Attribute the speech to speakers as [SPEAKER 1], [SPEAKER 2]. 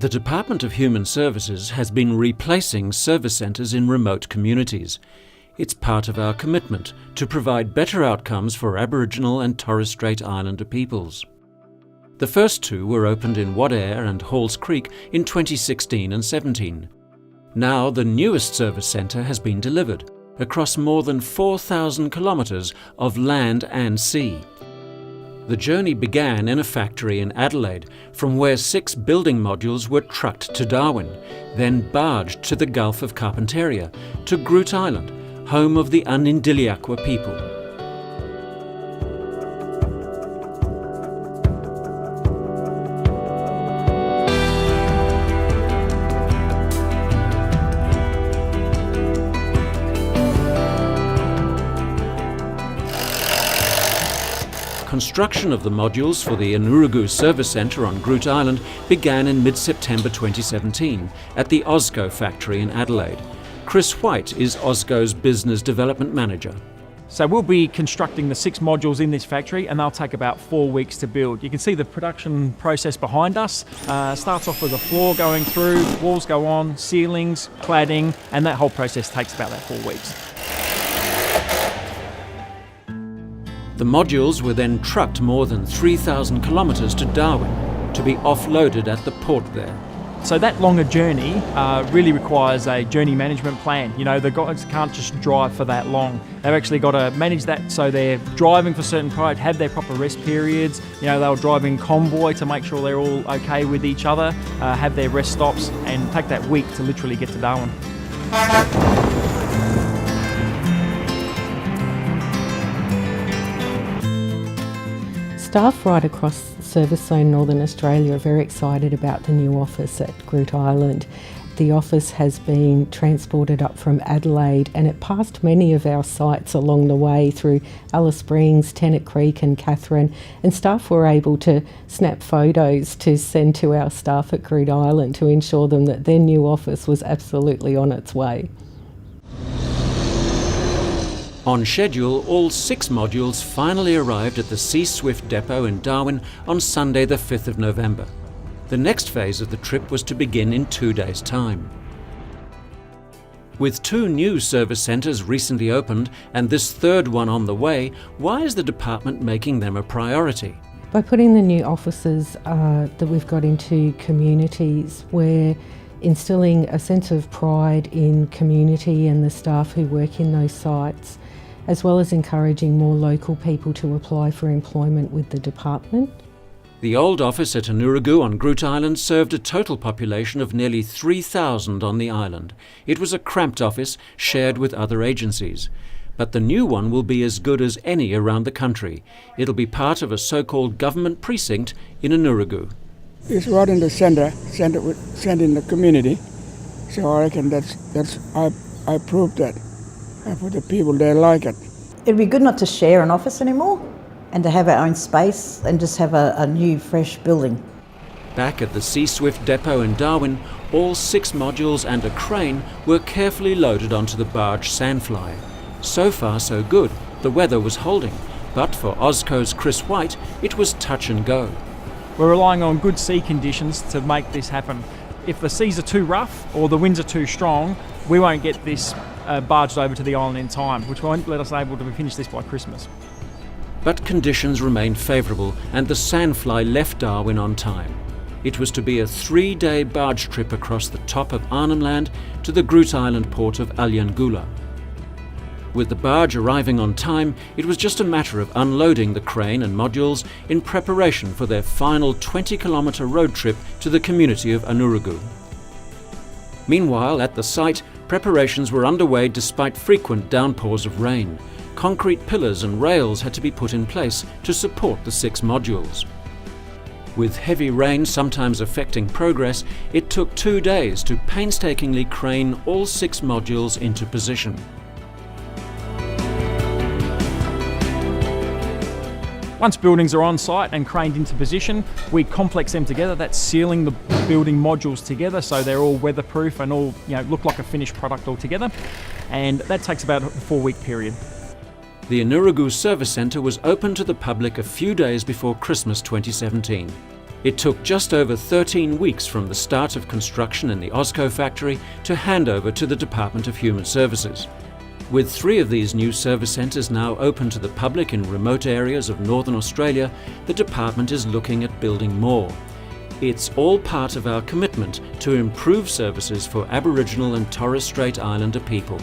[SPEAKER 1] The Department of Human Services has been replacing service centres in remote communities. It's part of our commitment to provide better outcomes for Aboriginal and Torres Strait Islander peoples. The first two were opened in Wadare and Halls Creek in 2016 and 17. Now the newest service centre has been delivered across more than 4,000 kilometres of land and sea. The journey began in a factory in Adelaide, from where 6 building modules were trucked to Darwin, then barged to the Gulf of Carpentaria, to Groote Eylandt, home of the Unindiliakwa people. Construction of the modules for the Anuragu Service Centre on Groote Eylandt began in mid-September 2017 at the Ausco factory in Adelaide. Chris White is Ausco's Business Development Manager.
[SPEAKER 2] So we'll be constructing the 6 modules in this factory, and they'll take about 4 weeks to build. You can see the production process behind us. Starts off with a floor going through, walls go on, ceilings, cladding, and that whole process takes about that 4 weeks.
[SPEAKER 1] The modules were then trucked more than 3,000 kilometres to Darwin to be offloaded at the port there.
[SPEAKER 2] So that longer journey really requires a journey management plan. You know, the guys can't just drive for that long. They've actually got to manage that so they're driving for certain periods, have their proper rest periods. You know, they'll drive in convoy to make sure they're all okay with each other, have their rest stops, and take that week to literally get to Darwin.
[SPEAKER 3] Staff right across Service Zone Northern Australia are very excited about the new office at Groote Eylandt. The office has been transported up from Adelaide, and it passed many of our sites along the way through Alice Springs, Tennant Creek and Katherine, and staff were able to snap photos to send to our staff at Groote Eylandt to ensure them that their new office was absolutely on its way.
[SPEAKER 1] On schedule, all 6 modules finally arrived at the Sea Swift depot in Darwin on Sunday the 5th of November. The next phase of the trip was to begin in 2 days' time. With 2 new service centres recently opened and this third one on the way, why is the department making them a priority?
[SPEAKER 3] By putting the new offices that we've got into communities, we're instilling a sense of pride in community and the staff who work in those sites, as well as encouraging more local people to apply for employment with the department.
[SPEAKER 1] The old office at Anuragu on Groote Eylandt served a total population of nearly 3,000 on the island. It was a cramped office shared with other agencies. But the new one will be as good as any around the country. It'll be part of a so-called government precinct in Anuragu.
[SPEAKER 4] It's right in the centre in the community. So I reckon I proved that. For the people, they like it.
[SPEAKER 5] It'd be good not to share an office anymore and to have our own space and just have a new, fresh building.
[SPEAKER 1] Back at the Sea Swift depot in Darwin, all 6 modules and a crane were carefully loaded onto the barge Sandfly. So far so good, the weather was holding, but for Ausco's Chris White, it was touch and go.
[SPEAKER 2] We're relying on good sea conditions to make this happen. If the seas are too rough or the winds are too strong, we won't get this barged over to the island in time, which won't let us able to finish this by Christmas.
[SPEAKER 1] But conditions remained favourable and the Sandfly left Darwin on time. It was to be a 3-day barge trip across the top of Arnhem Land to the Groote Eylandt port of Alyangula. With the barge arriving on time, it was just a matter of unloading the crane and modules in preparation for their final 20-kilometre road trip to the community of Anuragu. Meanwhile, at the site, preparations were underway despite frequent downpours of rain. Concrete pillars and rails had to be put in place to support the 6 modules. With heavy rain sometimes affecting progress, it took 2 days to painstakingly crane all 6 modules into position.
[SPEAKER 2] Once buildings are on site and craned into position, we complex them together. That's sealing the building modules together so they're all weatherproof and all look like a finished product altogether. And that takes about a 4-week period.
[SPEAKER 1] The Anuragu Service Centre was open to the public a few days before Christmas 2017. It took just over 13 weeks from the start of construction in the Ausco factory to hand over to the Department of Human Services. With 3 of these new service centres now open to the public in remote areas of Northern Australia, the department is looking at building more. It's all part of our commitment to improve services for Aboriginal and Torres Strait Islander people.